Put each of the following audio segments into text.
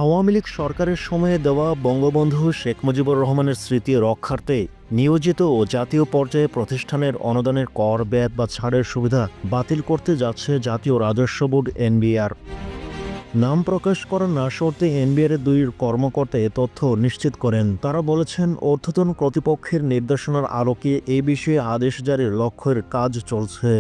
আওয়ামী লীগ সরকারের সময়ে দেওয়া বঙ্গবন্ধু শেখ মুজিবুর রহমানের স্মৃতি রক্ষার্থে নিয়োজিত ও জাতীয় পর্যায়ে প্রতিষ্ঠানের অনুদানের কর ব্যাট বা ছাড়ের সুবিধা বাতিল করতে যাচ্ছে জাতীয় রাজস্ব বোর্ড এনবিআর। নাম প্রকাশ করার না শর্তে এনবিআর এর দুই কর্মকর্তা এ তথ্য নিশ্চিত করেন। তারা বলেছেন, ঊর্ধ্বতন কর্তৃপক্ষের নির্দেশনার আলোকে এই বিষয়ে আদেশ জারির লক্ষ্যের কাজ চলছে।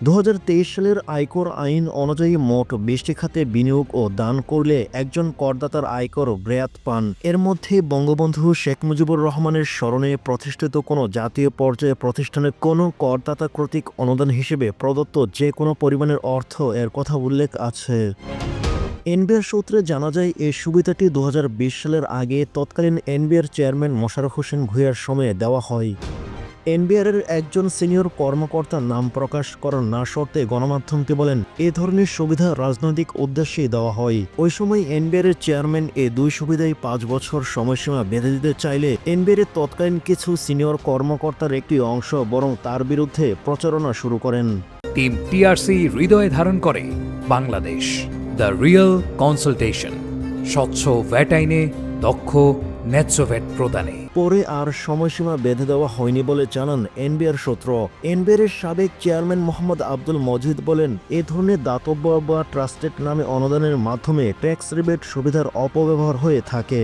2023 সালের আয়কর আইন অনুযায়ী মোট 20টি খাতে বিনিয়োগ ও দান করলে একজন করদাতার আয়কর ব্র্যাত পান। এর মধ্যে বঙ্গবন্ধু শেখ মুজিবুর রহমানের স্মরণে প্রতিষ্ঠিত কোনো জাতীয় পর্যায়ে প্রতিষ্ঠানের কোনো করদাতা কর্তৃক অনুদান হিসেবে প্রদত্ত যে কোনো পরিমাণের অর্থ এর কথা উল্লেখ আছে। এনবিআর সূত্রে জানা যায়, এই সুবিধাটি 2020 সালের আগে তৎকালীন এনবিআর চেয়ারম্যান মোশাররফ হোসেন ভূঁইয়ার সময়ে দেওয়া হয়। এনবিআরের একজন সিনিয়র কর্মকর্তা নাম প্রকাশ করার না শর্তে গণমাধ্যমকে বলেন, এ ধরনের সুবিধা রাজনৈতিক উদ্দেশ্যেই দেওয়া হয়। ওই সময় এনবিআরের চেয়ারম্যান এই দুই সুবিধায় 5 বছর সময়সীমা বেঁধে দিতে চাইলে এনবিআরের তৎকালীন কিছু সিনিয়র কর্মকর্তার একটি অংশ বরং তার বিরুদ্ধে প্রচারণা শুরু করেন। টিম টিআরসি হৃদয়ে ধারণ করে বাংলাদেশ, দ্য রিয়েল কনসালটেশন, স্বচ্ছ ভ্যাট আইনে দক্ষ ন্যায্য ভ্যাট প্রদানে। পরে আর সময়সীমা বেঁধে দেওয়া হয়নি বলে জানান এনবিআর সূত্র। এনবিআরের সাবেক চেয়ারম্যান মোহাম্মদ আব্দুল মজিদ বলেন, এ ধরনের দাতব্য বা ট্রাস্টেড নামে অনুদানের মাধ্যমে ট্যাক্স রিবেট সুবিধার অপব্যবহার হয়ে থাকে।